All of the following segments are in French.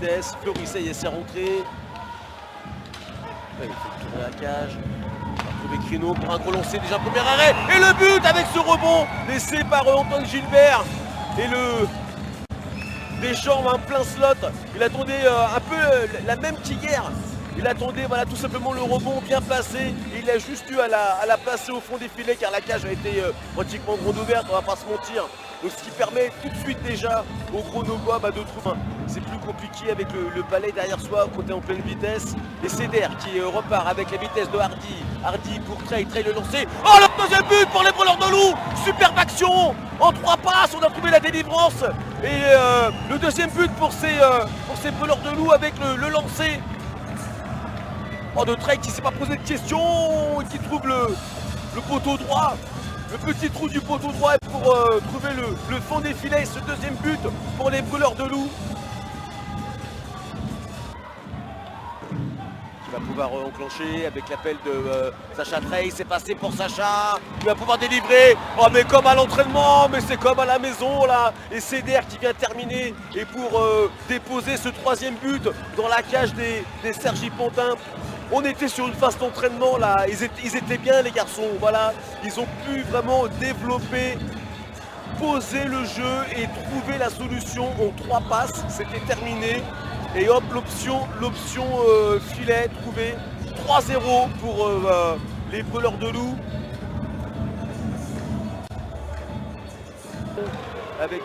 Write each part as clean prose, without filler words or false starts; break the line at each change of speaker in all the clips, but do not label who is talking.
vitesse. Fleury, essaie rentré. Il fait tourner la cage. On va trouver Crino pour un gros lancer, déjà premier arrêt. Et le but avec ce rebond laissé par Antoine Gilbert. Et le Deschamps en plein slot. Il attendait un peu la même qu'hier. Il attendait voilà, tout simplement le rebond bien placé. Il a juste eu à la placer au fond des filets car la cage a été pratiquement grande ouverte, on va pas se mentir. Donc ce qui permet tout de suite déjà au Grenoblois de trouver. C'est plus compliqué avec le palais derrière soi, côté en pleine vitesse. Et Céder qui repart avec la vitesse de Hardy. Hardy pour Trey le lancer. Oh le deuxième but pour les brûleurs de loup. Superbe action. En 3 passes, on a trouvé la délivrance. Et le deuxième but pour ces brûleurs de loup avec le lancer. Oh, de Trey qui ne s'est pas posé de questions, qui trouve le poteau droit, le petit trou du poteau droit pour trouver le fond des filets. Ce deuxième but pour les brûleurs de loup. Qui va pouvoir enclencher avec l'appel de Sacha Trey. C'est passé pour Sacha. Il va pouvoir délivrer. Oh, mais comme à l'entraînement, mais c'est comme à la maison là. Et Céder qui vient terminer et pour déposer ce 3e but dans la cage des Sergi Pontin. On était sur une phase d'entraînement là, ils étaient bien les garçons, voilà. Ils ont pu vraiment développer, poser le jeu et trouver la solution en 3 passes. C'était terminé. Et hop, l'option filet trouvée. 3-0 pour les brûleurs de loup. Avec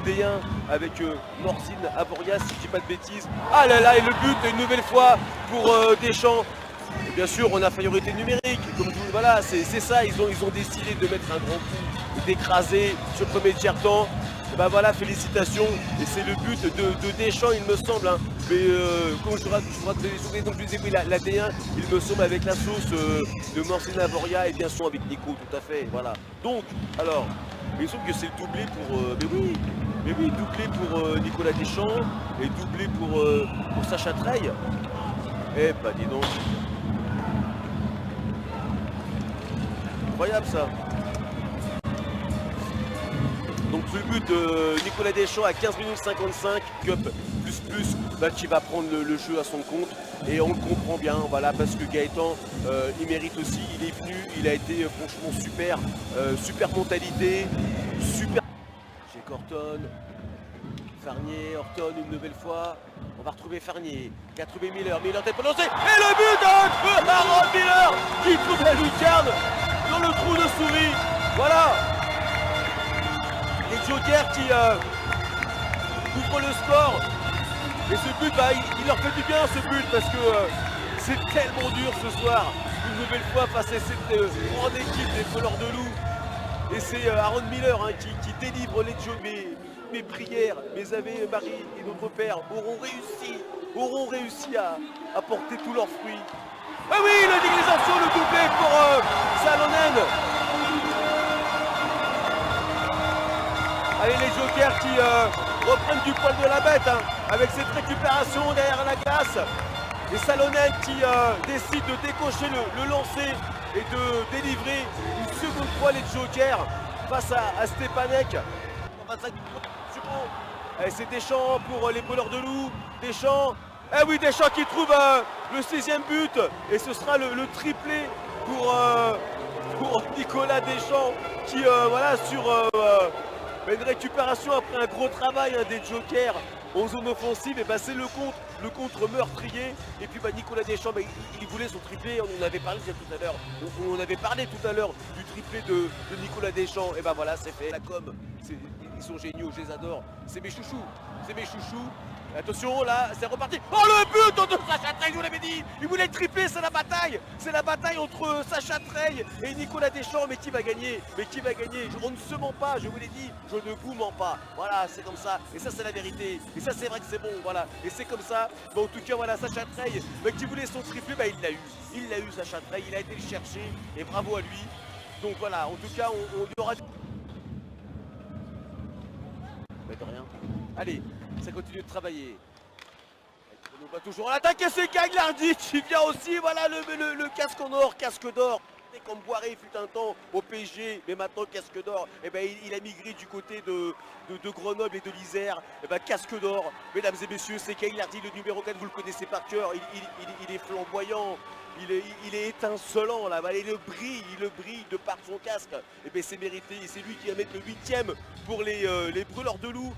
D1, avec Morzine, Avoria, si je dis pas de bêtises. Ah là là, et le but une nouvelle fois pour Deschamps. Et bien sûr, on a priorité numérique. Comme tout, voilà, c'est ça, ils ont décidé de mettre un grand coup, d'écraser ce premier tiers-temps. Et ben voilà, félicitations. Et c'est le but de Deschamps, il me semble. Hein. Mais comme je crois que vous avez souvenez, donc je vous ai pris la D1, il me semble avec la sauce de Morzine, Avoria et bien sûr avec Nico, tout à fait. Voilà. Donc, alors. Mais il semble que c'est le doublé pour. Mais oui, doublé pour Nicolas Deschamps et doublé pour Sacha Trey. Eh bah dis donc. Incroyable ça. Donc le but de Nicolas Deschamps à 15 minutes 55, Cup plus, qui va prendre le jeu à son compte. Et on le comprend bien, voilà, parce que Gaëtan, il mérite aussi, il est venu, il a été franchement super, super mentalité, super. J'ai Horton, Farnier, Horton une nouvelle fois. On va retrouver Farnier, qui a trouvé Miller tête pour lancer. Et le but de Aaron Miller qui trouve la lucarne dans le trou de souris. Voilà. Les Jokers qui ouvrent le score. Et ce but, il leur fait du bien ce but parce que c'est tellement dur ce soir. Une nouvelle fois face à cette grande équipe des voleurs de loup. Et c'est Aaron Miller qui délivre les jeux. Mes prières, mes Ave Marie et notre Père auront réussi à porter tous leurs fruits. Ah oui, la déglisation, le doublé pour Salonen. Allez, les Jokers qui reprennent du poil de la bête avec cette récupération derrière la glace. Et Salonen qui décide de décocher le lancer et de délivrer une seconde fois les Jokers face à Stepanek. Et c'est Deschamps pour les brûleurs de loup. Deschamps. Eh oui, Deschamps qui trouve le 6e but. Et ce sera le triplé pour Nicolas Deschamps qui, voilà, sur une récupération après un gros travail des Jokers en zone offensive. Et c'est le contre meurtrier. Et puis Nicolas Deschamps, il voulait son triplé. On en avait parlé tout à l'heure. On avait parlé tout à l'heure du triplé de Nicolas Deschamps. Et voilà, c'est fait. La com, ils sont géniaux, je les adore. C'est mes chouchous. Attention, là, c'est reparti. Oh, le but de Sacha Trey, je vous l'avais dit. Il voulait tripler, c'est la bataille. C'est la bataille entre Sacha Trey et Nicolas Deschamps. Mais qui va gagner? On ne se ment pas, je vous l'ai dit. Je ne vous mens pas. Voilà, c'est comme ça. Et ça, c'est la vérité. Et ça, c'est vrai que c'est bon. Voilà. Et c'est comme ça. En tout cas, voilà, Sacha Trey, qui voulait son triplé, il l'a eu. Il l'a eu, Sacha Trey. Il a été le chercher. Et bravo à lui. Donc voilà, en tout cas, on y aura... De rien. Allez, ça continue de travailler. On va toujours à l'attaque et c'est Cagliardi qui vient aussi. Voilà le casque en or, casque d'or Comme Boiré fut un temps au PSG, mais maintenant Casque d'Or, eh ben, il a migré du côté de Grenoble et de l'Isère. Eh ben, Casque d'Or, mesdames et messieurs, c'est Kyle Hardy, le numéro 4, vous le connaissez par cœur, il est flamboyant. Il est étincelant là, il brille de par son casque. Et bien c'est mérité, et c'est lui qui va mettre le 8e pour les brûleurs de loups.